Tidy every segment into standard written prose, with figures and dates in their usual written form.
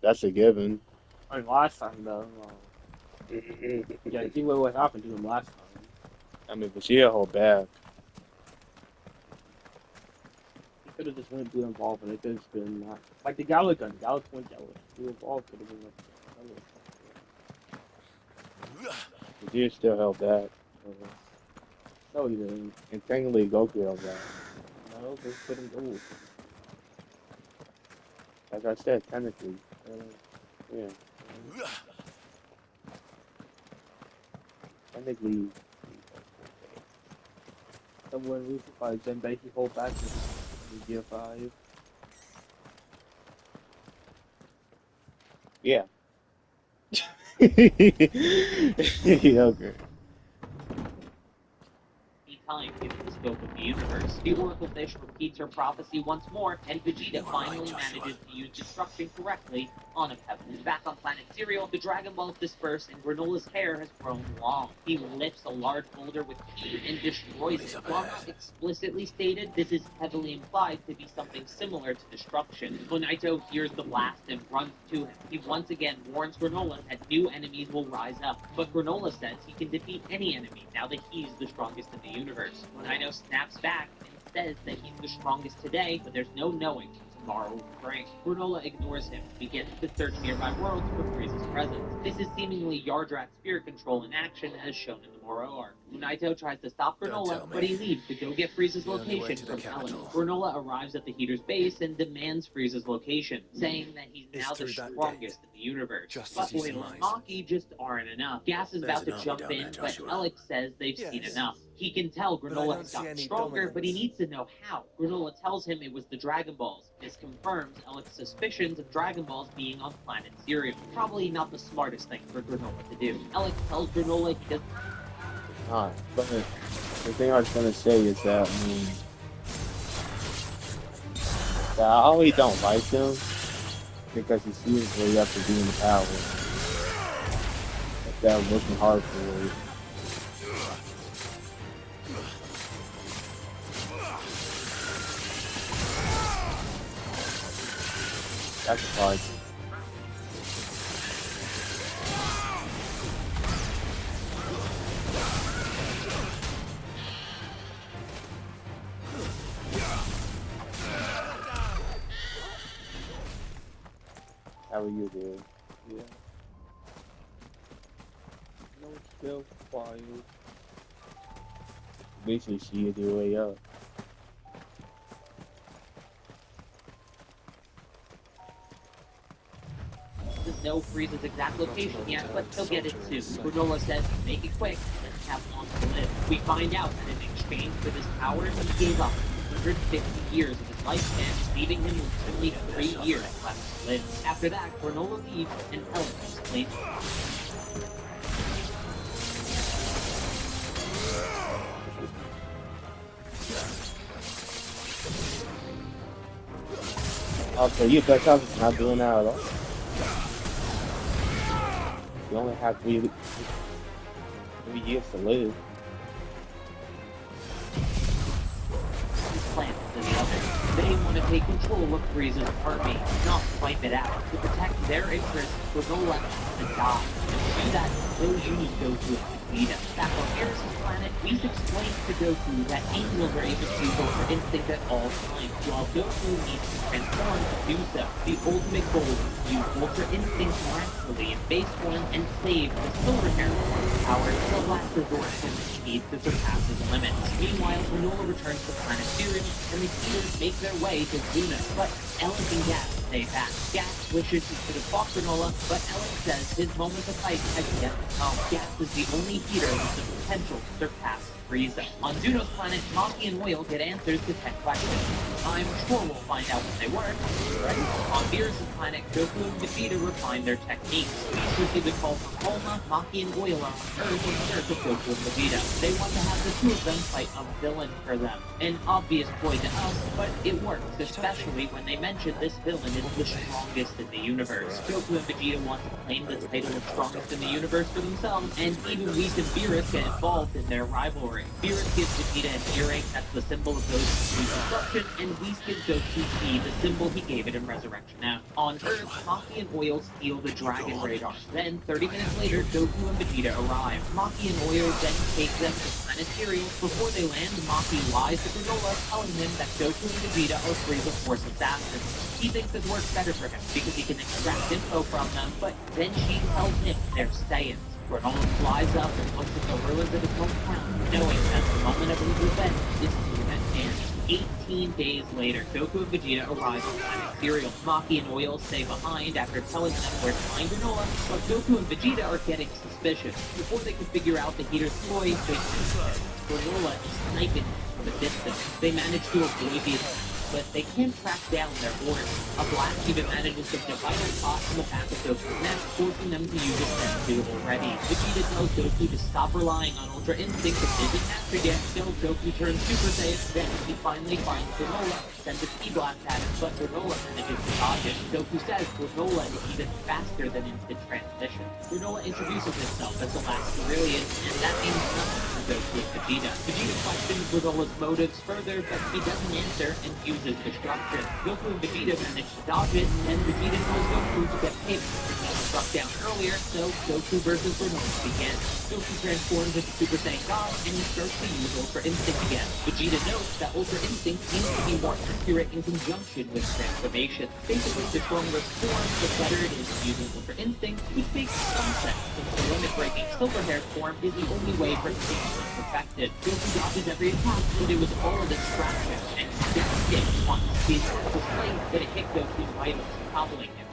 That's a given. I mean, last time though, yeah, see what happened to him last time. I mean, Vegeta hold back. He could have just went to evolve, and it could have been like the Gallic gun. Gallic went Gallic. To evolve could have been like Gallic. Vegeta still held back. No, he didn't. And technically, Goku held back. No, they couldn't go with him. Like I said, technically. Yeah, technically. Someone who's like Zenbei, he hold back in Gear 5. Yeah. Yeah, okay. Time given the scope of the universe. The Oracle Fish repeats her prophecy once more, and Vegeta finally manages to use destruction correctly on a pebble. Back on planet Cereal, the Dragon Balls disperse and Granola's hair has grown long. He lifts a large boulder with ki and destroys it. While not explicitly stated, this is heavily implied to be something similar to destruction. Bonaito hears the blast and runs to him. He once again warns Granola that new enemies will rise up, but Granola says he can defeat any enemy now that he's the strongest in the universe. Bonaito snaps back and says that he's the strongest today, but there's no knowing tomorrow will bring. Granola ignores him and begins to search nearby worlds for Frieza's presence. This is seemingly Yardrat's spirit control in action as shown in the Moro arc. Bonaito tries to stop Granola, but he leaves to go get Frieza's location from Ellen. Granola arrives at the Heater's base and demands Frieza's location, saying that he's now the strongest in the universe. But Oil and Maki just aren't enough. Gas is about to jump in, but Alex says they've seen enough. He can tell Granola has gotten stronger, but he needs to know how. Granola tells him it was the Dragon Balls. This confirms Alex's suspicions of Dragon Balls being on planet Cereal. Probably not the smartest thing for Granola to do. Alex tells Granola he doesn't. But the thing I was gonna say is that I always don't like him because he seems way up to being the power. Like that working hard for it. That's surprising. How are you doing? Yeah. No, it's still quiet. Basically, see you the way up. Doesn't know Frieza's exact location yet, but he'll get it soon. Granola says make it quick and have long to live. We find out that in exchange for this power, he gave up 150 years of his lifespan, leaving him with only 3 years left to live. After that, Granola leaves and Ellen explains. Also, you back up is not doing that at all. You only have 3 years to live. Planet to the others. They want to take control of Frieza's army, not wipe it out. To protect their interests, Granola has to die. And to do that, they'll use Goku and Vegeta. Back on Eris's planet, Whis explains to Goku that angels are able to use Ultra Instinct at all times, while Goku needs to transform to do so. The ultimate goal is to use Ultra Instinct miraculously in Base 1 and save the Silver Hair One's power to the last resort when he needs to surpass his limits. Meanwhile, Granola returns to planet Cereal, and the Heaters make their way to Luna, but Ellen and Gas stay back. Gas wishes he could have fought Granola, but Ellen says his moment to fight has yet to come. Gas is the only Heater with the potential to surpass Frieza. On Zuno's planet, Maki and Oil get answers to 10 questions. I'm sure we'll find out what they were. Right? On Beerus' planet, Goku and Vegeta refine their techniques. These receive a call from Bulma, Maki and Oil are on Earth in search of Goku and Vegeta. They want to have the two of them fight a villain for them. An obvious ploy to us, but it works, especially when they mention this villain is the strongest in the universe. Goku and Vegeta want to claim the title of strongest in the universe for themselves, and even Whis and Beerus get involved in their rivalry. earring. Beerus gives Vegeta an earring that's the symbol of Goku's destruction, and Whis gives Goku Ki, the symbol he gave it in Resurrection F. On Earth, Maki and Oil steal the Dragon Radar. Then, 30 minutes later, Goku and Vegeta arrive. Maki and Oil then take them to Planet Cereal. Before they land, Maki lies to Granola, telling him that Goku and Vegeta are three of the Force assassins. He thinks it works better for him because he can extract info from them, but then she tells him they're Saiyans. Granola flies up and looks at the ruins of his hometown, knowing that the moment of his revenge is soon at hand. 18 days later, Goku and Vegeta arrive on Planet Cereal. Maki and Oil stay behind after telling them where to find Granola, but Goku and Vegeta are getting suspicious. Before they can figure out the heater's ploy, they sense Granola is sniping from a distance. They manage to avoid the attack, but they can't track down their orders. A blast even manages to get a vital shot in the back of Goku's neck, forcing them to use a senzu already. Vegeta tells Goku to stop relying on Ultra Instinct that isn't mastered yet, so Goku turns Super Saiyan. Then he finally finds Granola, sends a Ki-Blast at him, but Granola manages to dodge it. Goku says Granola is even faster than instant transmission. Granola introduces himself as the last Cerealian, and that means nothing for Goku and Vegeta. Vegeta questions Granola's motives further, but he doesn't answer and uses destruction. Goku and Vegeta manage to dodge it, and Vegeta tells Goku to get payment for being struck down earlier, so Goku versus Granola begins. Goku transforms into Super Saiyan God, and he starts to use Ultra Instinct again. Vegeta notes that Ultra Instinct seems to be more accurate in conjunction with transformation. Basically, the stronger the form, the better it is using Ultra Instinct, which makes some sense, since the limit-breaking Silver Hair form is the only way for him to be perfected. Goku dodges every attack, but it was all a distraction, and he didn't hit once. The attack was late, but it hit Goku's vitals, toppling him.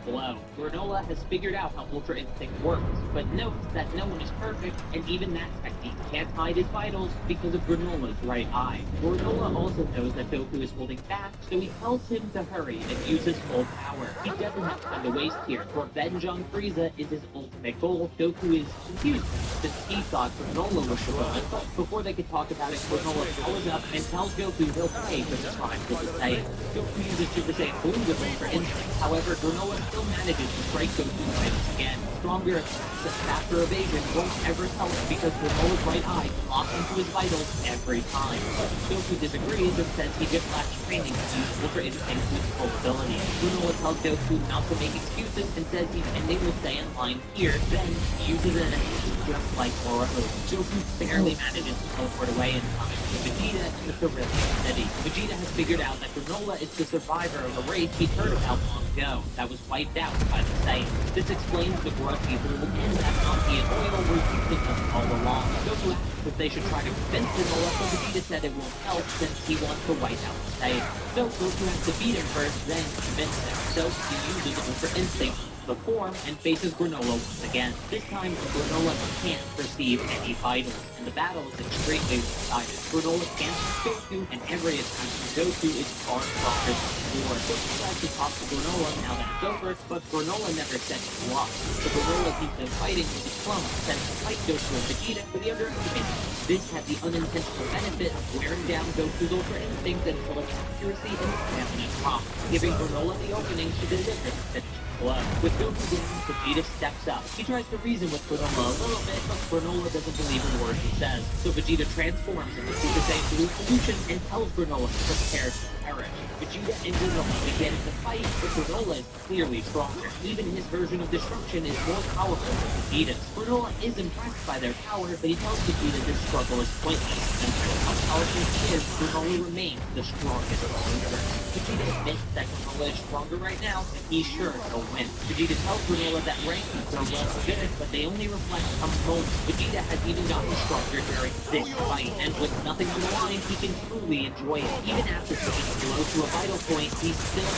Below. Granola has figured out how Ultra Instinct works, but notes that no one is perfect, and even that technique can't hide his vitals because of Granola's right eye. Granola also knows that Goku is holding back, so he tells him to hurry and use his full power. He doesn't have time to waste here. Revenge on Frieza is his ultimate goal. Goku is confused since he thought Granola was the villain, but before they could talk about it, Granola powers up and tells Goku he'll pay for the crimes of the Saiyan. Goku uses Super Saiyan Blue with Ultra Instinct. However, Granola still manages to break Goku's fists again. Stronger attacks and faster evasion won't ever help because Granola's right eye locks into his vitals every time. But Goku disagrees and says he just lacks training to use Ultra Instinct to its full ability. Granola tells Goku not to make excuses and says he's ending the Saiyan line here. Then he uses an attack just like Oroku. Goku barely manages to teleport away in time to Vegeta in the Cerulean City. Vegeta has figured out that Granola is the survivor of a race he heard about long ago that was wiped out by the Saiyans. This explains the grudgy rule and that Maki and Oil were using them all along. Goku asked if they should try to convince Granola, but Vegeta said it won't help since he wants to wipe out the Saiyans. So Goku has to beat him first, then convince him. So he uses Ultra Instinct the form and faces Granola once again. This time, Granola can't perceive any vitals, and the battle is extremely one-sided. Granola can't beat Goku, and every attack from Goku is far stronger than before. Goku tries to talk to Granola now that it's over, but Granola never said he lost. So Granola keeps them fighting with his clone, sends to fight Goku and Vegeta, but he underestimates him. This had the unintentional benefit of wearing down Goku's Ultra Instinct until its accuracy and stamina dropped, giving Granola the opening to deliver the finished blow. With Goku down, Vegeta steps up. He tries to reason with Granola a little bit, but Granola doesn't believe a word he says. So Vegeta transforms into Super Saiyan Blue Evolution and tells Granola to prepare to perish. Vegeta and Granola begin to fight, but Granola is clearly stronger. Even his version of destruction is more powerful than Vegeta's. Granola is impressed by their power, but he tells Vegeta this struggle is pointless. No matter how powerful he is, Granola remains the strongest loser. Vegeta admits that Granola is stronger right now, and he's sure he'll win. Vegeta tells Granola that rankings are well good, but they only reflect a moment. Vegeta has even gotten stronger during this fight, and with nothing on the line, he can truly enjoy it. Even after taking below to a vital point, he's still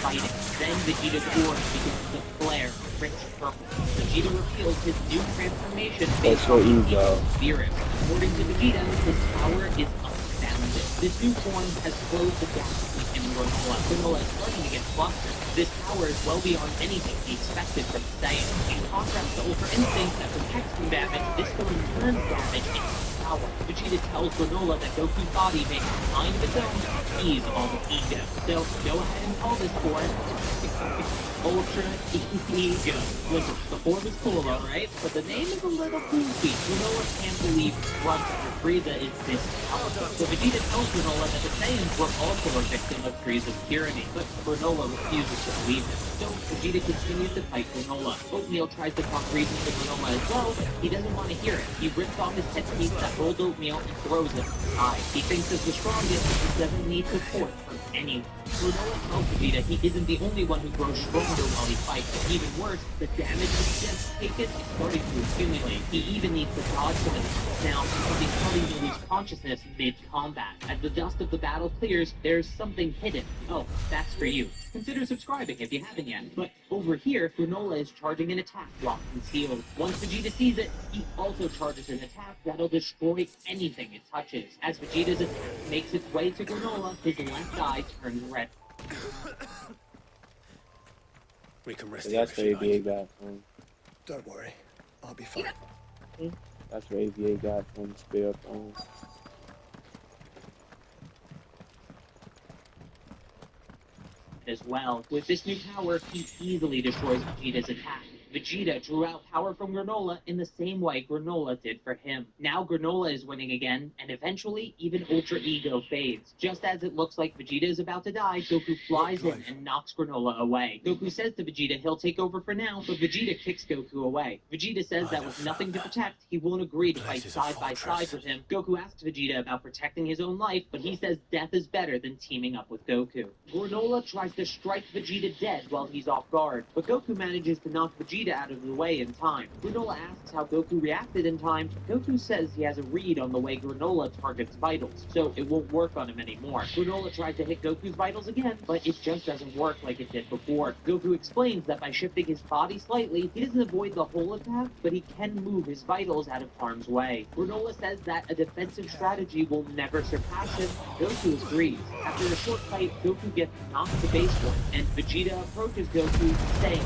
fighting. Then Vegeta's orb begins to flare rich purple. Vegeta reveals his new transformation based on Beerus. According to Vegeta, his power is unbounded. This new form has closed the gap between him and Granola. Granola is starting to get flustered. This power is well beyond anything he expected from Saiyan. In contrast to Ultra Instinct that protects from damage, this form turns damage into power. Vegeta tells Granola that Goku's body makes a mind of its own, he's all the ego. So go ahead and call this form Ultra Ego. Listen, the form is cool, alright? But the name is a little goofy. Granola can't believe Grunt or Frieza is this powerful. So Vegeta tells Granola that the Saiyans were also a victim of Frieza's tyranny, but Granola refuses to believe him. So Vegeta continues to fight Granola. Oatmeal tries to talk reason to Granola as well. He doesn't want to hear it. He rips off his headpiece that rolled Oatmeal and throws it aside. He thinks it's the strongest, but he doesn't need support from anyone. Granola tells Vegeta he isn't the only one who grows stronger while he fights. Even worse, the damage Vegeta's taken is starting to accumulate. He even needs to dodge some attacks now because he's starting to lose consciousness mid-combat. As the dust of the battle clears, there's something hidden. Oh, that's for you. Consider subscribing if you haven't yet. But over here, Granola is charging an attack locked concealed. Once Vegeta sees it, he also charges an attack that'll destroy anything it touches. As Vegeta's attack makes its way to Granola, his left eye turns red. We can rest So here that's if where you AVA like. got from. Don't worry, I'll be fine. That's where AVA got from. Spare phone. As well. With this new power, he easily destroys Vegeta's attack. Vegeta drew out power from Granola in the same way Granola did for him. Now Granola is winning again, and eventually even Ultra Ego fades. Just as it looks like Vegeta is about to die, Goku flies in and knocks Granola away. Goku says to Vegeta he'll take over for now, but Vegeta kicks Goku away. Vegeta says that with nothing to protect, he won't agree to fight side by side with him. Goku asks Vegeta about protecting his own life, but he says death is better than teaming up with Goku. Granola tries to strike Vegeta dead while he's off guard, but Goku manages to knock Vegeta out of the way in time. Granola asks how Goku reacted in time. Goku says he has a read on the way Granola targets vitals, so it won't work on him anymore. Granola tries to hit Goku's vitals again, but it just doesn't work like it did before. Goku explains that by shifting his body slightly, he doesn't avoid the whole attack, but he can move his vitals out of harm's way. Granola says that a defensive strategy will never surpass him. Goku agrees. After a short fight, Goku gets knocked to baseline, and Vegeta approaches Goku, saying,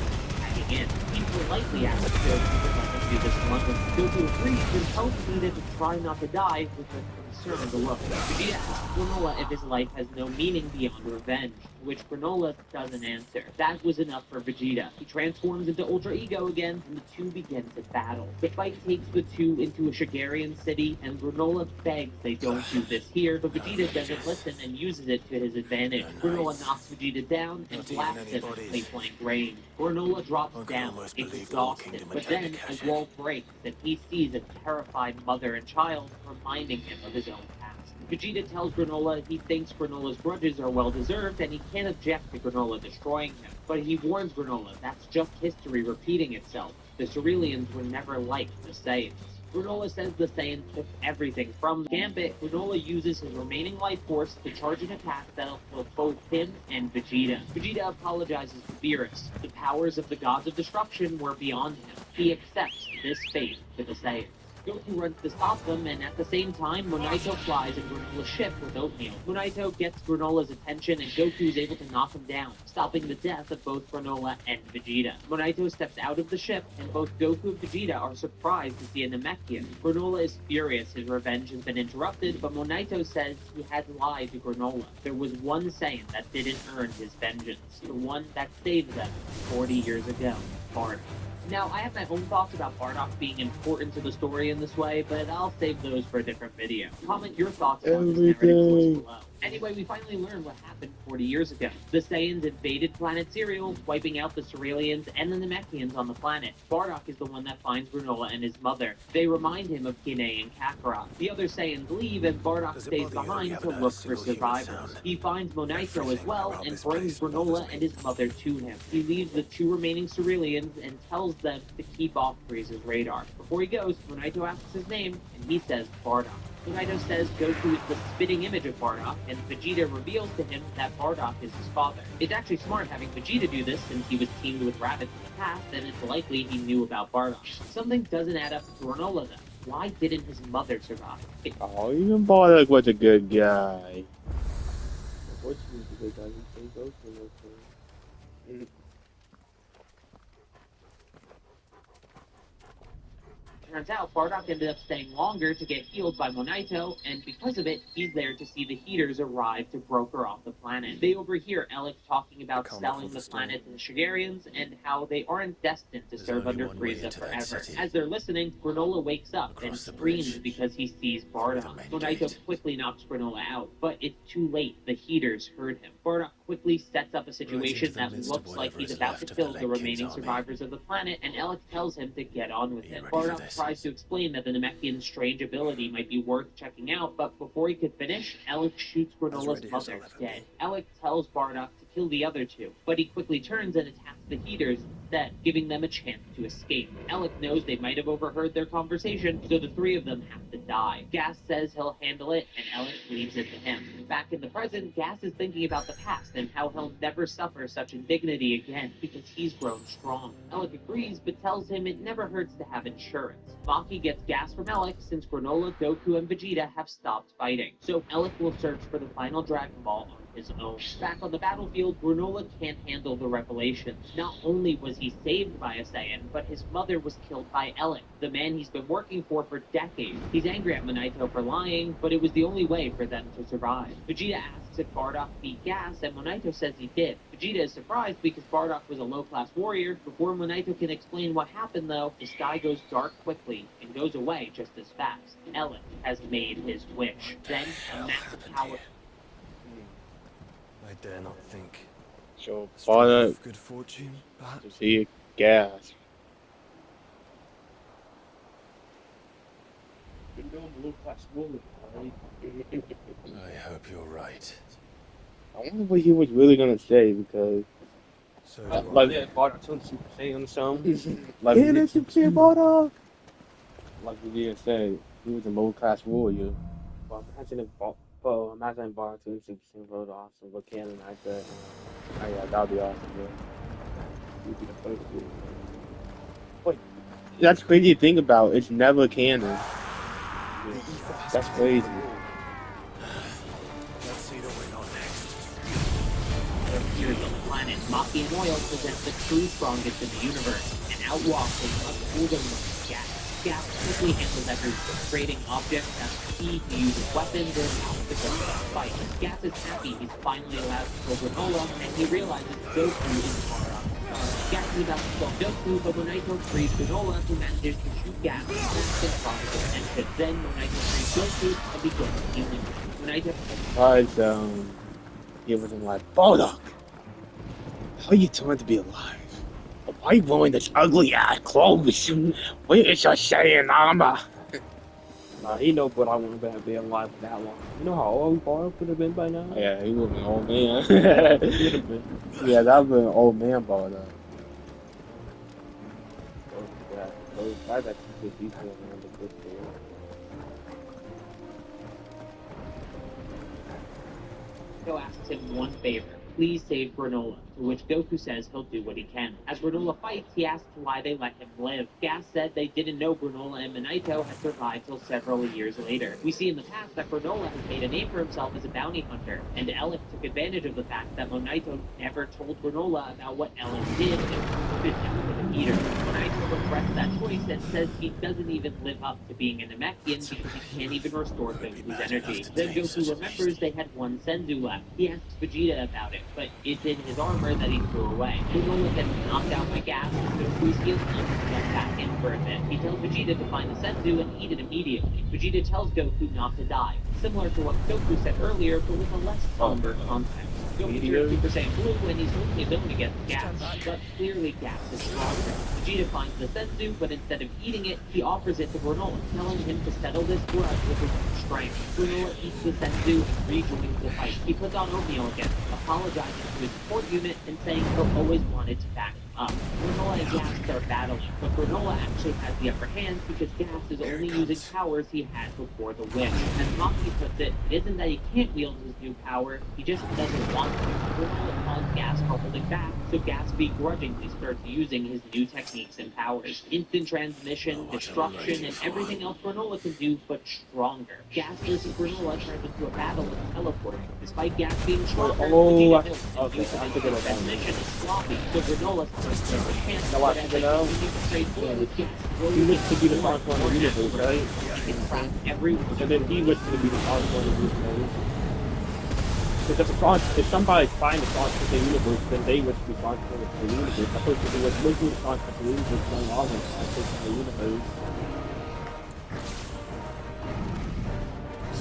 in. He politely asks Goku to let him do this one, but Goku agrees and tells Vegeta to try not to die with a concerned look. Vegeta asks Granola if his life has no meaning beyond revenge, to which Granola doesn't answer. That was enough for Vegeta. He transforms into Ultra Ego again, and the two begin to battle. The fight takes the two into a Shigarian city, and Granola begs they don't do this here, but Vegeta doesn't listen and uses it to his advantage. Granola knocks Vegeta down and blasts him at point-blank range. Granola drops down, exhausted, but then a wall breaks and he sees a terrified mother and child reminding him of his own past. Vegeta tells Granola he thinks Granola's grudges are well-deserved and he can't object to Granola destroying him. But he warns Granola that's just history repeating itself. The Cerealians were never like the Saiyans. Granola says the Saiyans took everything from Gambit. Granola uses his remaining life force to charge an attack that'll kill both him and Vegeta. Vegeta apologizes to Beerus. The powers of the gods of destruction were beyond him. He accepts this fate for the Saiyans. Goku runs to stop them, and at the same time, Monaito flies in Granola's ship with Oatmeal. Monaito gets Granola's attention, and Goku is able to knock him down, stopping the death of both Granola and Vegeta. Monaito steps out of the ship, and both Goku and Vegeta are surprised to see a Namekian. Granola is furious his revenge has been interrupted, but Monaito says he had lied to Granola. There was one Saiyan that didn't earn his vengeance, the one that saved them 40 years ago, Bardock. Now, I have my own thoughts about Bardock being important to the story in this way, but I'll save those for a different video. Comment your thoughts on this narrative choice below. Anyway, we finally learned what happened 40 years ago. The Saiyans invaded planet Cereal, wiping out the Cerealians and the Namekians on the planet. Bardock is the one that finds Granola and his mother. They remind him of Kine and Kakarot. The other Saiyans leave, and Bardock stays behind to look for survivors. He finds Monaito as well, and brings Granola and his mother to him. He leaves the two remaining Cerealians and tells them to keep off Frieza's radar. Before he goes, Monaito asks his name, and he says Bardock. Monaito says Goku is the spitting image of Bardock, and Vegeta reveals to him that Bardock is his father. It's actually smart having Vegeta do this, since he was teamed with rabbits in the past, and it's likely he knew about Bardock. Something doesn't add up to Granola, though. Why didn't his mother survive? Oh, even Bardock was a good guy. Unfortunately, because I didn't think Goku was turns out, Bardock ended up staying longer to get healed by Monaito, and because of it, he's there to see the Heaters arrive to broker off the planet. They overhear Alec talking about calm selling before the the storm. planet to the Shigarians and how they aren't destined to There's serve only under one way Frieza into that forever. city. As they're listening, Granola wakes up and Across the screams bridge. because he sees Through the Bardock. main Monaito gate. quickly knocks Granola out, but it's too late. The Heaters heard him. Bardock quickly sets up a situation the that midst of looks like whatever he's is about left to of the kill the Lake King's remaining army. survivors of the planet, and Alec tells him to get on with Are you it. ready for Bardock this? tries to explain that the Namekian's strange ability might be worth checking out, but before he could finish, Alec shoots Granola's ready as mother I'll ever dead. be. Alec tells Bardock to kill the other two, but he quickly turns and attacks the Heaters instead, giving them a chance to escape. Alec knows they might have overheard their conversation, so the three of them have to die. Gas says he'll handle it, and Alec leaves it to him. Back in the present, Gas is thinking about the past and how he'll never suffer such indignity again because he's grown strong. Alec agrees, but tells him it never hurts to have insurance. Maki gets gas from Alec since Granola, Goku, and Vegeta have stopped fighting, so Alec will search for the final Dragon Ball on his own. Back on the battlefield, Granola can't handle the revelation. Not only was he saved by a Saiyan, but his mother was killed by Alec, the man he's been working for decades. He's angry at Monaito for lying, but it was the only way for them to survive. Vegeta asks if Bardock beat Gas, and Monaito says he did. Vegeta is surprised because Bardock was a low-class warrior. Before Monaito can explain what happened, though, the sky goes dark quickly and goes away just as fast. Alec has made his wish. Then, a massive power... I dare not think. So A stroke Bardock of good fortune, to perhaps? see gas. Been doing blue class woman, right? I hope you're right. I wonder what he was really gonna say because, So do like, Yeah, Bardock turned Super Saiyan or something. like, Yeah, that's Super Saiyan Bardock. like we did say, he was a low class warrior. Well, imagine if Bardock turned Super Saiyan Road awesome, but canon like that. Oh yeah, that'd be awesome. Yeah. He'd be the first dude. That's crazy to think about. It's never canon. The ether has That's to crazy. take the wall. Let's see the win on next. Here's on the planet, Maki and Oil present the true strongest in the universe, and out walks a much older Gas. Gas quickly handles everything, trading objects that's key to use as weapons and obstacles in the fight. Gas is happy he's finally allowed to kill Granola, and he realizes Goku is far up. Gas is about to kill Goku, but Monaito frees Granola, who manages to shoot Gas and the process of attention. Then Monaito frees Goku and begins healing. Monaito Because he was like, Bardock, how are you trying to be alive? Why are you wearing this ugly ass clothes? Where is your Saiyan armor? Nah, he know what I want to be alive for that long. You know how old Bardock could have been by now? Yeah, he was an old man. Could have been. Yeah, that was an old man Bardock. That's actually good detail, man. The good story. Goku asks him one favor. Please save Granola, to which Goku says he'll do what he can. As Granola fights, he asks why they let him live. Gas said they didn't know Granola and Monaito had survived till several years later. We see in the past that Granola has made a name for himself as a bounty hunter, and Alec took advantage of the fact that Monaito never told Granola about what Alec did and promoted him to the leader. Monaito regrets that choice and says he doesn't even live up to being a Namekian because he can't even restore Goku's energy. Then Goku remembers they had one Senzu left. He asks Vegeta about it, but it's in his armor that he threw away. Granola gets knocked out by Gas, and Goku's healing him to get back in for a bit. He tells Vegeta to find the Senzu and eat it immediately. Vegeta tells Goku not to die, similar to what Goku said earlier, but with a less somber context. Goku turns Super Saiyan Blue and he's holding his own against Gas, but clearly Gas is stronger. Vegeta finds the Senzu, but instead of eating it, he offers it to Granola, telling him to settle this grudge with his own strength. Granola eats the Senzu and rejoins the fight. He puts on oatmeal again, apologizing to his support unit and saying he'll always wanted to back him up. Granola and Gas start battling, but Granola actually has the upper hand because Gas is only using powers he had before the wish. As Maki puts it, it isn't that he can't wield his new power, he just doesn't want to. Granola taunts Gas for holding back, so Gas begrudgingly starts using his new techniques and powers. Instant transmission, destruction, and everything else Granola can do, but stronger. Gas versus Granola turns into a battle of teleporting. Despite Gas being stronger, Vegeta knows his use of instant transmission is sloppy, so Granola starts to take a chance Now watch But as it they out. continue to trade blows, Gas He wished to be the first one in the universe, right? can trap everyone. So then he wished to be the first one in the universe. Because if somebody's finding the constant in the universe, then they wish to be constant in the universe. I thought it was looking at the constant in the universe, going all the constant in the universe.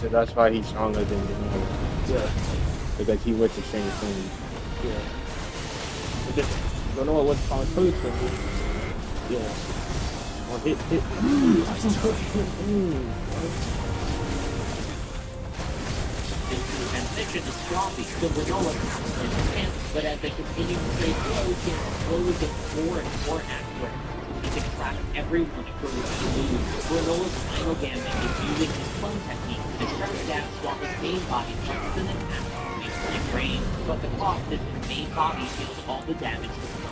So that's why he's stronger than the other. Yeah, Because he was the same thing. yeah. But just don't know what's on person. Yeah. Well, hit. The transition is sloppy, so Granola is intense, but as they continue to trade blows, Gas slowly gets more and more accurate. He can track everyone according to move. Granola's final gambit is using his clone technique to distract Gas while his main body jumps in and acts in range. But the cost is his main body deals all the damage to him.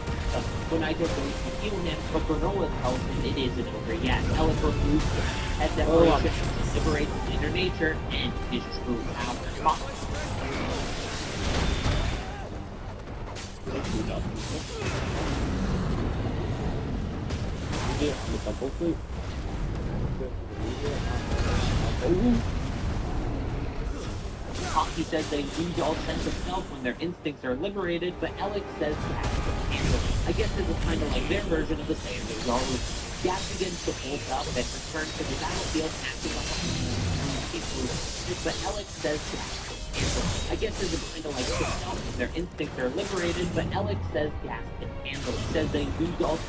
Bonito goes to heal him, but Granola tells him it isn't over yet. Elec removes his head separation, liberates his inner nature, and his true power. Hockey says they lose all sense of self when their instincts are liberated, but Elec says Gas can handle it. I guess this is kind of like their version of the saying there's always. Gas begins to bolt up and return to the battlefield acting like a but Elec says Gas can handle it. I guess this is kind of like the self when their instincts are liberated, but Elec says Gas can handle it. Says they lose all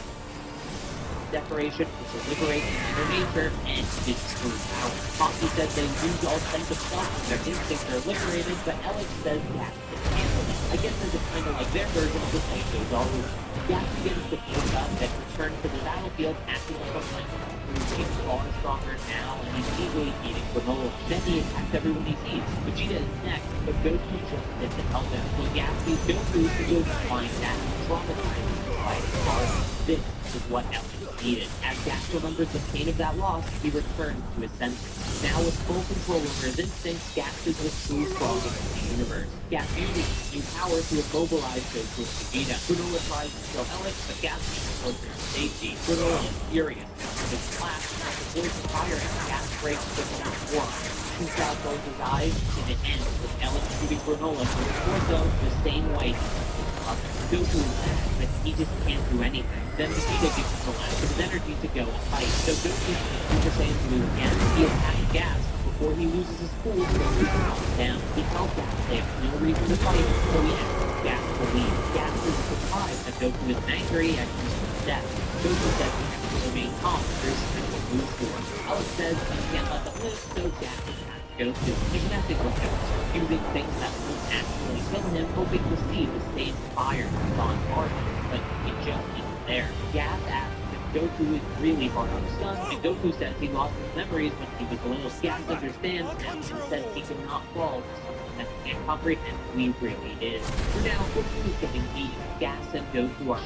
separation, which will liberate his inner nature and his true power. Hockey says they lose all sense of self when their instincts are liberated, but Elec says Gas can handle it. I guess this is kind of like their version of the same goes always. Gas begins to build up and return to the battlefield acting like a flanker. He's far stronger now and he's easily beating Granola. Then he attacks everyone he sees. Vegeta is next, but Goku jumps in to help him. When Gas sees Goku, he goes flying down, traumatized and fighting hard. This is what Elec needed. As Gas remembers the pain of that loss, he returns to his senses. Now with full control over his instincts, Gas is the true strongest in the universe. Gas uses his new power to immobilize Goku and Vegeta. Granola tries to kill Elec, but Gas keeps closer to safety. Granola is furious after this clash, and the voice of fire and Gas breaks the down form. Shoots out both his eyes, and it ends with Elec shooting Granola through his torso the same way he did his brother. Goku is mad, but he just can't do anything. Then Vegeta gives him the last of his energy to go and fight. So Goku Super Saiyan Blue again. He attacks Gas before he loses his cool. Goku knocks him down. He tells Gas they have no reason to fight, so he asks Gas to leave. Gas is surprised that Goku is angry at his death. Goku says he has to remain calm for his special move force. Elec says he can't let them live, so Gas attacks Goku. He's messing with him, using things that won't actually kill him, hoping to see the stage fire on Marvel, but it just isn't there. Gas asks if Goku is really hard on his son, and Goku says he lost his memories when he was little. Gas understands him and says he cannot fall for someone that can't comprehend who he really is. For now, Goku is getting beaten. Gas and Goku are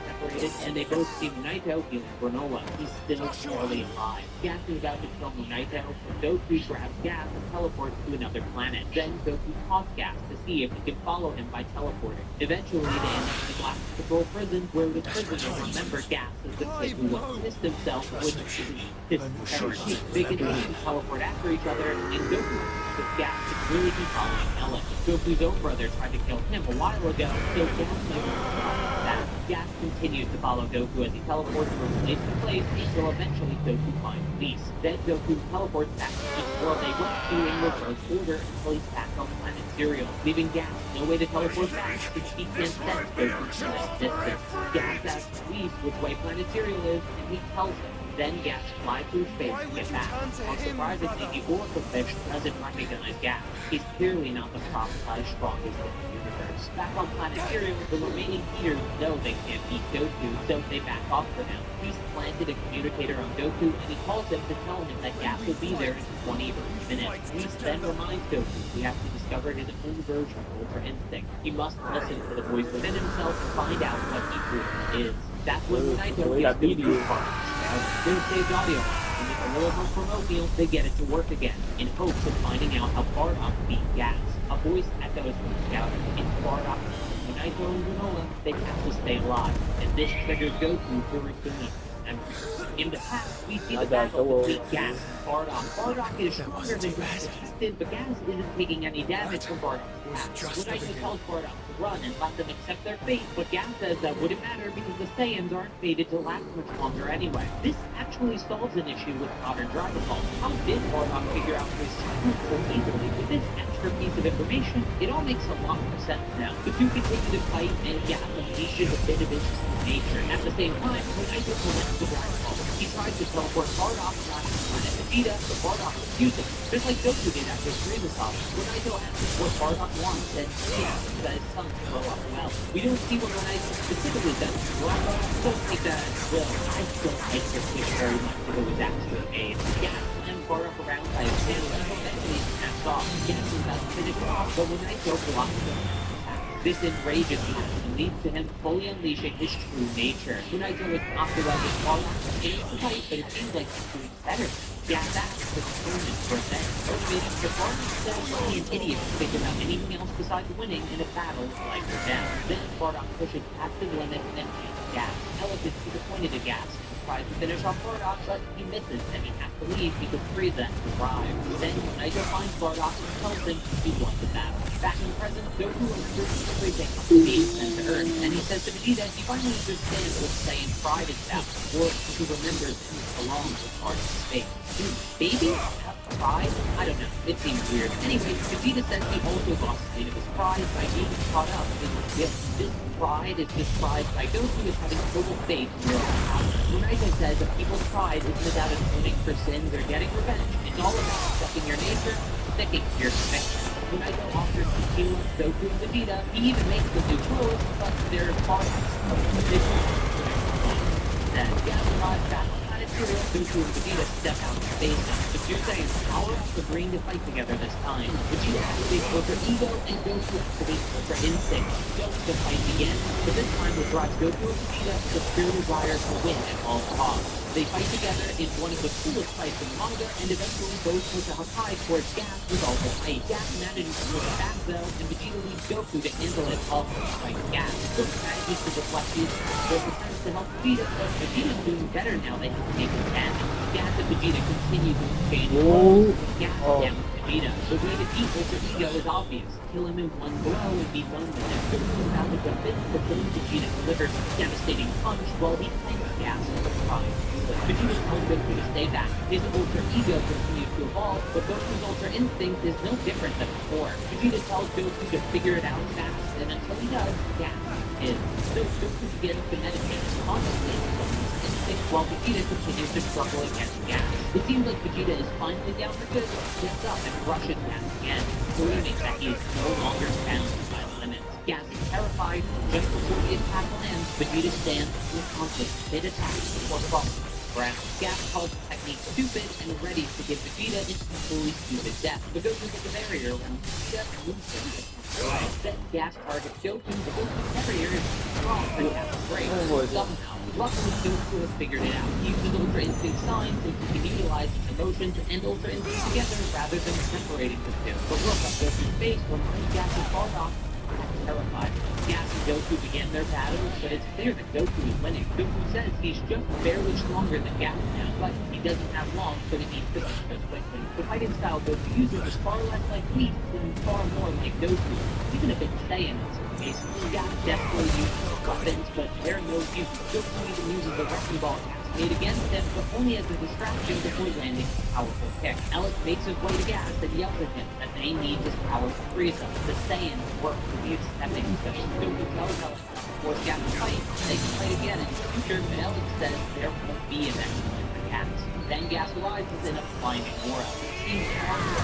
separated, and they both see Munito healing Granola. He's still barely alive. Gas is about to kill Munito, but Goku grabs Gas and teleports to another planet. Then Goku taunts Gas to see if he can follow him by teleporting. Eventually, they end up in the Black Patrol prison, where the prisoners remember Gas as the kid who once missed himself, which is his parents. They continue to teleport after each other, and Goku with Gas could really be following Elec. Goku's own brother tried to kill him a while ago, so Gas never stopped that. Gas continues to follow Goku as he teleports from place to place until eventually Goku finds peace. Then Goku teleports back to each world they went to in reverse order until he's back on planet Serial, leaving Gas no way to teleport back since he can't sense Goku from this distance. Gas asks Whis which way planet Serial is, and he tells him. Then Gas flies through space to get back. Unsurprisingly, the Oracle Fish doesn't recognize Gas. He's clearly not the prophesized strongest in the universe. Back on planet Serial, the remaining Eaters know they can't beat Goku, so they back off for now. He's planted a communicator on Goku, and he calls him to tell him that Gas will be there in 20 minutes. Whis then reminds Goku he has to discover his own version of Ultra Instinct. He must listen to the voice within himself to find out what he truly is. That's when Munito gets Goku's heart. Then saves audio, and with a little help from Oatmeal, they get it to work again, in hopes of finding out how Bardock beat Gas. A voice echoes from the scout, it's Bardock. Naito and Granola, they have to stay alive, and this triggers Goku to regain memory. In the past, we see the battle between Gas and Bardock. Bardock is stronger than Gas expected, but Gas isn't taking any damage from Bardock's attacks. Naito tells Bardock to run and let them accept their fate, but Gas says that wouldn't matter because the Saiyans aren't fated to last much longer anyway. This actually solves an issue with modern Dragon Ball. How did Bardock figure out this secret so easily? With this extra piece of information, it all makes a lot more sense now. The two continue to fight, and Gas unleashes a bit of his nature. At the same time, Naito collects the Dragon Ball. He tries to teleport Bardock not to planet Vegeta, but Bardock refuses, just like Goku did after Frieza saw him. Naito asks what Bardock wants, and he asks that his son can grow up well. We don't see what Naito specifically does. Don't take that as well. I don't like your pitch very much if it was actually made. Gas and Bardock around by his tail and eventually snaps off. Gas is about to finish off, but Naito blocks him. This enrages him and leads to him fully unleashing his true nature. Naito is not the one with Bardock in the fight, but it seems like he's doing better. Gas asks for determined for revenge, motivating the Bardock says only an idiot can think about anything else besides winning in a battle like or death. Then Bardock pushes past his limits and hits Gas. Ellis is disappointed at Gas. Tries to finish off Bardock, but he misses and he has to leave because Frieza has arrived. Then Naito finds Bardock and tells him he won the battle. Back in the present, Goku understands everything being sent to Earth, and he says to Vegeta he finally understands what Saiyan pride is about, or he remembers who belongs as part of space. Do babies have pride? I don't know, it seems weird. Anyway, Vegeta says he also lost a bit of his pride by being caught up in his guilt. This pride is described by Goku as having total faith in your own power. Naito says that people's pride isn't about atoning for sins or getting revenge. It's all about accepting your nature, sticking to your conviction. Naito offers to heal Goku and Vegeta. He even makes them do clothes, but they're parts of the condition. Then Gas arrives back on planet Zero. Goku and Vegeta step out in space. The two Saiyans power up, agreeing to fight together this time. Vegeta activates Ultra Ego and Goku activates Ultra Instinct. The fight begins, but this time it drives Goku and Vegeta to pure desire to win at all costs. They fight together in one of the coolest fights in the manga, and eventually both push a Hakai towards Gas with all the fight. Gas manages to push it back though, and Vegeta leaves Goku to handle it all fight Gas. Goku manages to deflect these, but returns to help Vegeta, but Vegeta's doing better now that he can make it 10. Gas and Vegeta continue to exchange blows. Gas down Vegeta. The way to defeat Ultra Ego is obvious. Kill him in one blow and be done with him. Goku is about to jump in, but then Vegeta delivers a devastating punch while he thanks Gas for the prize. Vegeta tells Goku to stay back. His Ultra Ego continues to evolve, but Goku's Ultra Instinct is no different than before. Vegeta tells Goku to figure it out fast, and until he does, Gas is. So Goku begins to meditate constantly on his instinct while Vegeta continues to struggle against Gas. It seems like Vegeta is finally down for good, gets up and crushes Gas again, screaming that he is no longer bound by limits. Gas is terrified. Just before the attack lands, Vegeta stands to accomplish mid-attack before falling to the ground. Gas calls the technique stupid and ready to give Vegeta an equally stupid death. But Goku puts a barrier around Vegeta and moves him to then Gas targets Goku, but Goku's barrier is strong for Gas to break. Somehow, luckily Goku has figured it out. He uses Ultra Instinct signs so he can utilize his emotions and Ultra Instinct together rather than separating the two. The look on Goku's face reminds Gas of Bardock. Terrified. Gas and Goku begin their battles, but it's clear that Goku is winning. Goku says he's just barely stronger than Gas now, but he doesn't have long, so he needs to finish this quickly. The fighting style Goku uses is far less like Whis and far more like Goku, even if it's Saiyan in some cases. Gas desperately uses weapons, but they're no use. Goku even uses the wrecking ball Gas made against him, but only as a distraction before landing a powerful kick. Ellis makes his way to Gas and yells at him that they need his power to freeze him. The Saiyans work to be accepting, so Goku tells Ellis to force Gas to fight. They can fight again in the future, but Ellis says there won't be a next one for Gas. Then Gas rises in a blinding aura. He seems stronger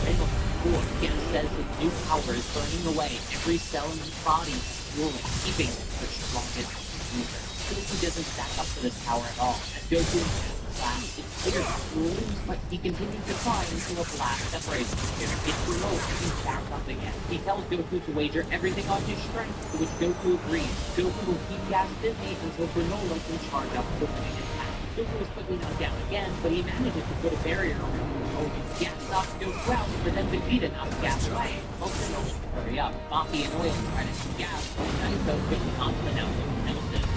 and older. Gas says his new power is burning away every cell in his body, fueling, keeping him the strongest user. Goku doesn't stack up to this power at all. As Goku blast, it's clear that he will lose, but he continues to try until a blast separates him. It's remote, he's back up again. He tells Goku to wager everything on his strength, to which Goku agrees. Goku will keep Gas busy until Granola can charge up the winning attack. Goku was quickly knocked down again, but he manages to put a barrier around the opponent. Gas knocks Goku out, but then Vegeta knocks Gas away. Both Granola hurry up. Maki and Oil try to shoot Gas, but Naito quickly knocks them out.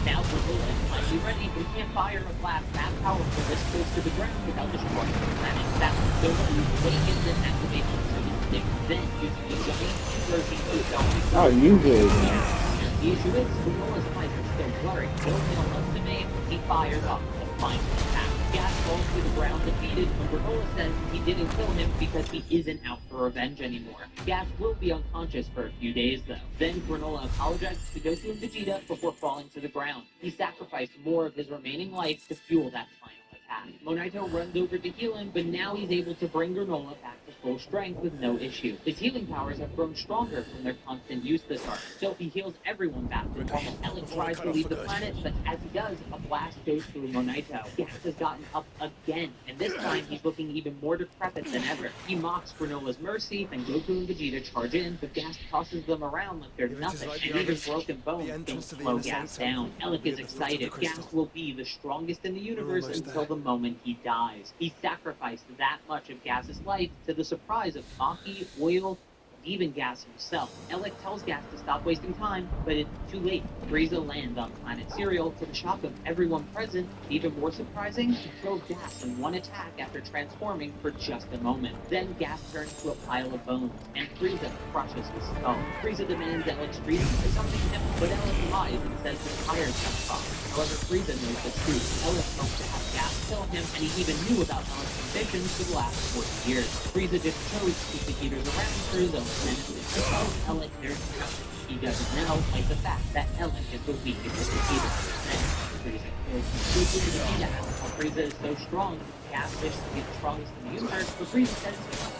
Now Granola is finally ready, but he can't fire a blast that powerful this close to the ground without destroying the planet. That's Goku awakens and activates the stick, then using a giant version of himself. Oh, you did. The issue is, Granola's eyes are still blurry. No nail left to make. He fires off the final attack. Gas falls to the ground defeated, and Granola says he didn't kill him because he isn't out for revenge anymore. Gas will be unconscious for a few days, though. Then Granola apologizes to Goku and Vegeta before falling to the ground. He sacrificed more of his remaining life to fuel that final attack. Monaito runs over to heal him, but now he's able to bring Granola back to full strength with no issue. His healing powers have grown stronger from their constant use this arc, so he heals everyone back to normal. Ellen tries to leave the planet, but as he does, a blast goes through Monaito. Gas has gotten up again, and this time he's looking even more decrepit than ever. He mocks Granola's mercy, and Goku and Vegeta charge in, but Gas tosses them around like they're nothing, and even broken bones don't slow Gas down. Alec is excited. Gas will be the strongest in the universe until the moment he dies. He sacrificed that much of Gas's life to the surprise of Maki, Oil, and even Gas himself. Alec tells Gas to stop wasting time, but it's too late. Frieza lands on planet Cereal to the shock of everyone present. Even more surprising, he killed Gas in one attack after transforming for just a moment. Then Gas turns to a pile of bones, and Frieza crushes his skull. Frieza demands Alec's freedom for something him, but Alec lies and says the tires have stopped. However, Frieza knows the truth. Alec hoped to have Gas kill him, and he even knew about Alec's ambitions for the last 40 years. Frieza just chose to keep the heaters around for his own benefit. He tells Alec there's nothing he doesn't know, like the fact that Alec is the weakest of the heaters. Then, Frieza kills him. Vegeta asks how Frieza is so strong. Gas wishes to be the strongest in the universe, but Frieza says he's not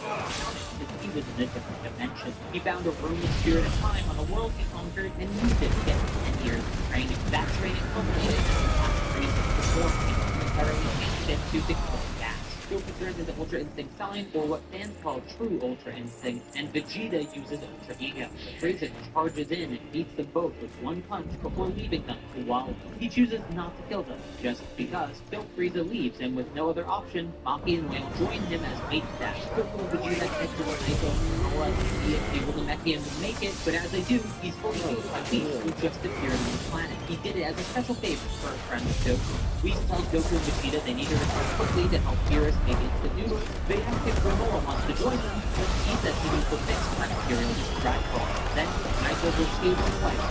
because he was in a different dimension. He found a room of spirit of time on a world he conquered and used it to get 10 years of training. That training culminated in the last Frieza performed momentarily changed into the kill Gas. Goku turns into Ultra Instinct Sign, or what fans call True Ultra Instinct, and Vegeta uses Ultra Ego. Frieza charges in and beats them both with one punch before leaving them to wallow. He chooses not to kill them, just because. So Frieza leaves, and with no other option, Maki and Whale join him as mate staff. Goku and Vegeta head to Naito and Noah to see if able to Mechium to make it, but as they do, he's fully healed by Whis, who just appeared on the planet. He did it as a special favor for a friend of Goku. Whis tells Goku and Vegeta they need to return quickly to help Beerus make instant noodles. They ask if Granola wants to join them, but he says he needs to fix planet Cereal to Dragon Ball. Then, Naito will steal his wife.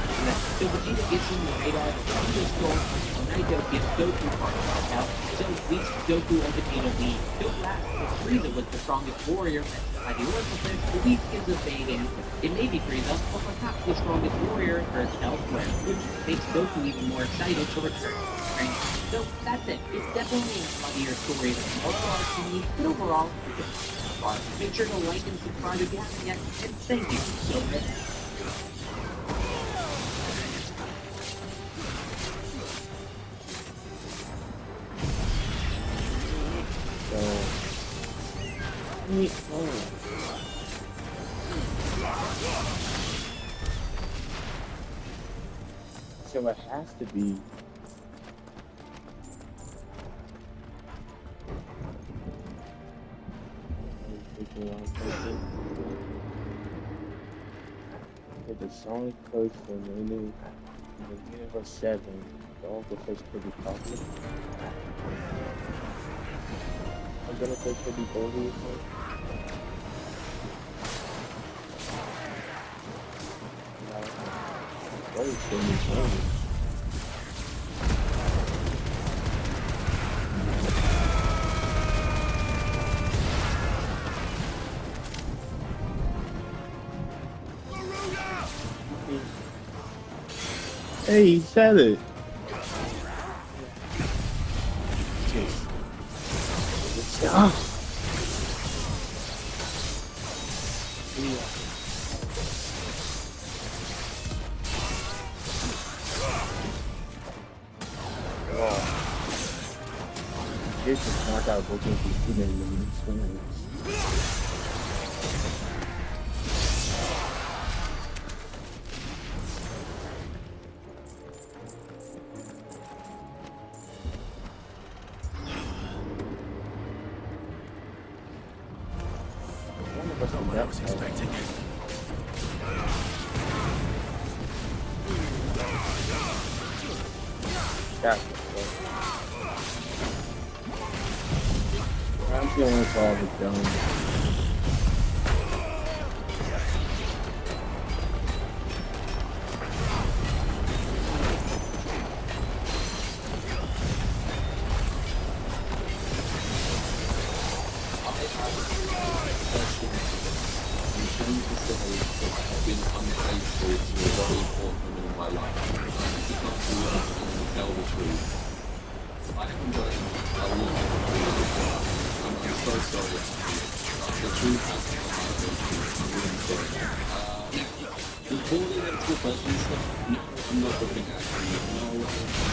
So Vegeta gives him the radar to find his soul, and Naito gives Goku part of his out. So Whis, Goku, and Vegeta leave. Don't last, but Frieza was the strongest warrior mentioned by the Oracle Fish, but Whis gives a vague answer. It may be Frieza, but perhaps the strongest warrior hurts elsewhere, which makes Goku even more excited to return to his training. So that's it. It's definitely a funnier story than multiple arcs to me, but overall, it's a fun arc. Make sure to like and subscribe if you haven't yet, and thank you so much. So it has to be. The song coach from the Universe 7, the Uncle Fish could be popular. I'm gonna say could be Goldie. Goldie should be Goldie. Hey, he said it. Ah. This is not our booking for too many swings. was expecting. Yeah. I'm feeling it's all the done. I've been unfaithful to a very important woman in my life. To come to work and tell the truth. I haven't done a lot of I'm so sorry. The truth has come out of me. I'm really sorry. Before we get to the questions, no, I'm not looking at you. No, I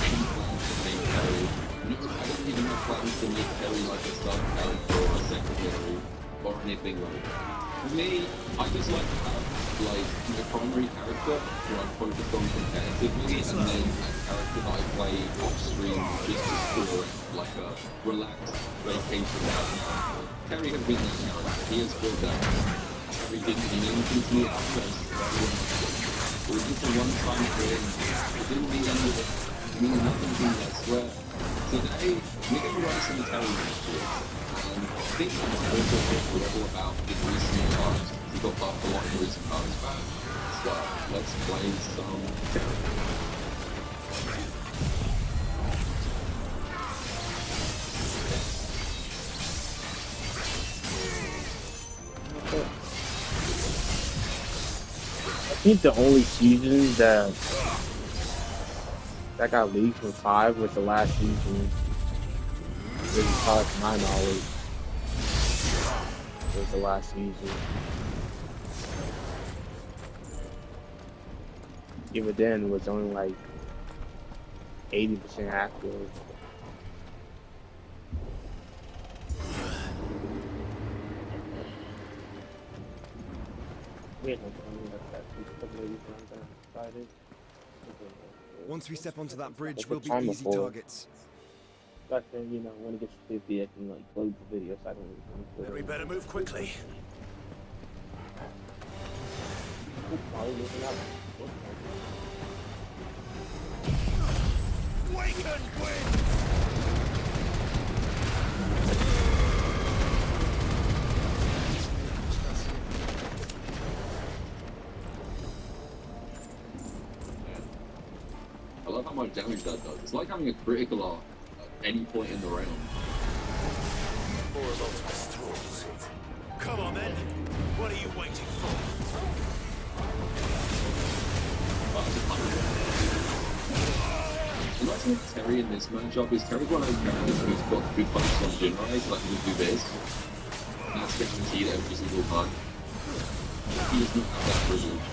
don't plan to make Harry. No, I don't even have plans to make Harry like a sub character or a secondary or anything like that. For me, I just like to have like my primary character who I'm focused on competitively, and then a character that I play off stream just to score like a relaxed vacation out now. Terry has been that character. He has scored that. Terry didn't mean anything to me at first. It was just a one-time thing. It didn't mean anything. It means nothing to me, I swear. Today, we're going to run some Terry matches. I think I'm also forever about his recent cards. He got buffed a lot in recent cards back. So let's play some. I think the only season that got leaked from 5 was the last season. As far as my knowledge, it was the last season. Even then, it was only like 80% active. Once we step onto that bridge, we'll be Like the easy Thunderbolt. targets. But then, you know, when it gets to 50, I can like close the video, so I don't really Then we better move quickly. Waken, quick! I love how much damage that does. It's like having a critical art at any point in the round. More of Ultimus thralls. Come on then. What are you waiting for? Imagine Terry in this matchup. Is Terry one of those characters who's got good punches on Jinrai, like he would do this? And that's guaranteed every single time. He does not have that privilege.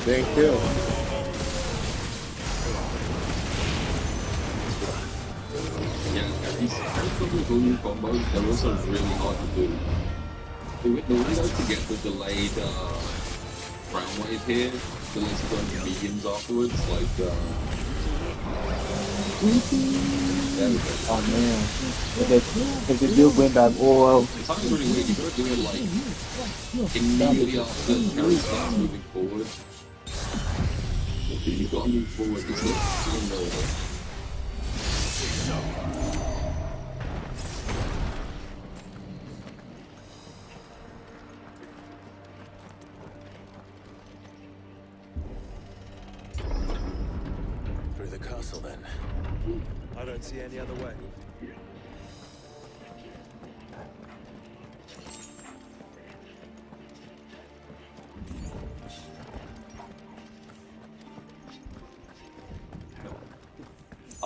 Thank you. Yeah, these combos, they're also really hard to do. The window to get the delayed round wave here, so let's go into mediums afterwards, like there we go. Oh man. If they do win that oil, It's something really weird, you gotta do it like immediately after Terry starts moving forward. You've got to move forward, it's not Through the castle then. I don't see any other way.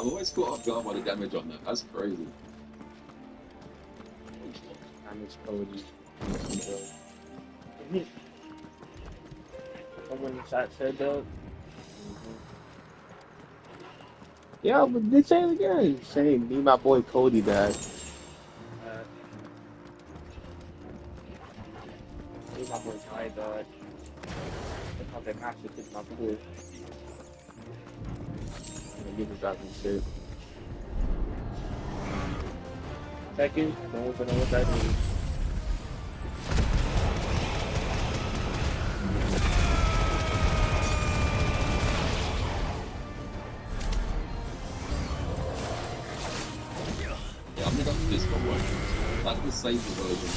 I'm always caught off guard by the damage on that. That's crazy. Damage Cody. Someone shot said that. Yeah, but they say it again. Saying, need my boy Cody back. Need my boy Ty back. That's how they have to kick my boy. And give us out some shit. Second, no one know what that means. Yeah, I'm gonna go with this one version. That's the safer version.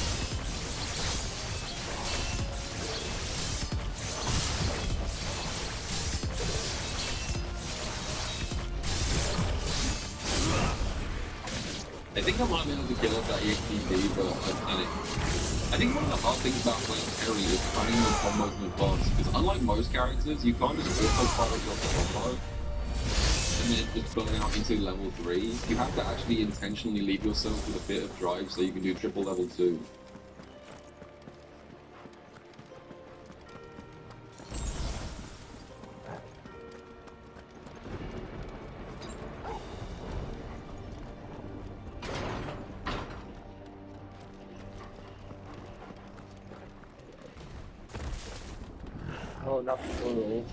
I think I might be able to kill off that EXP, but I panic. I think one of the hard things about playing Terry is planning your combos in advance, because unlike most characters, you can't just auto-pilot your combo and then just burn out into level 3. You have to actually intentionally leave yourself with a bit of drive so you can do triple level 2. Oh, not the world.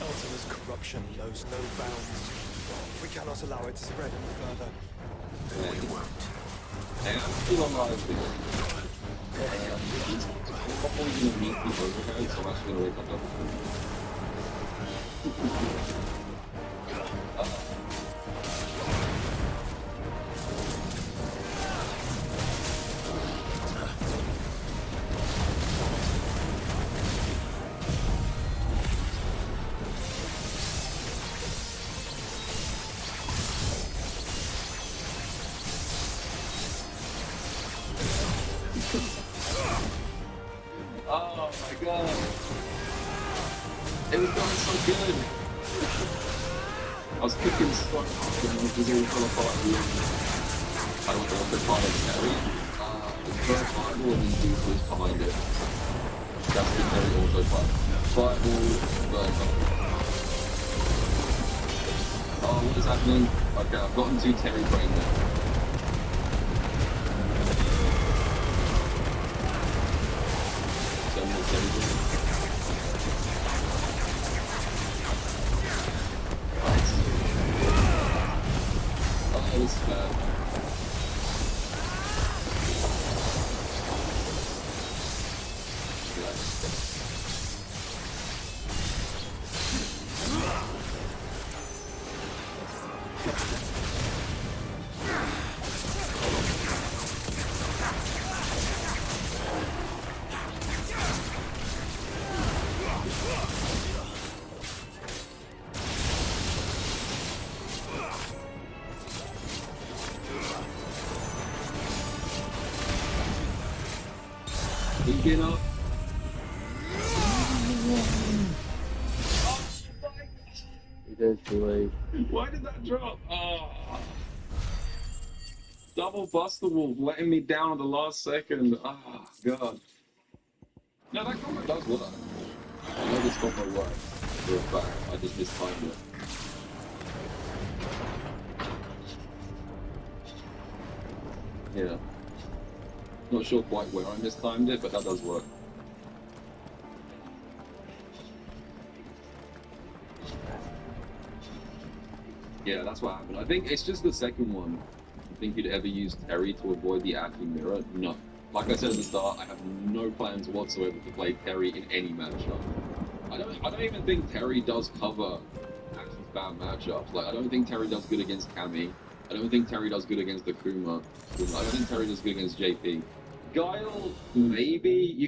Ultima's corruption knows no bounds. We cannot allow it to spread any further. We won't. And I'm still alive here. Hopefully you can meet people overhead, so I'm actually gonna wake up level 3. Oh my god. It was going so good. I was kicking so hard and it just all fell apart at the end. I don't know if the part of Terry. The first fireball and then Duke was behind it. That's the Terry auto fight. Fireball, burn. Oh, what is happening? Okay, I've gotten 2 Terry brain now. Oh, this is bad. Get up. It is too late. Why did that drop? Oh. Double Buster Wolf letting me down at the last second. Oh, God. No, that combo does work. I know this combo works for a fact. I just mistimed it. Yeah. Not sure quite where I mistimed it, but that does work. Yeah, that's what happened. I think it's just the second one. I think you'd ever use Terry to avoid the Acting Mirror? No. Like I said at the start, I have no plans whatsoever to play Terry in any matchup. I don't even think Terry does cover Action's bad matchups. Like, I don't think Terry does good against Cammy. I don't think Terry does good against the Kuma. I don't think Terry does good against JP. Guile, maybe. You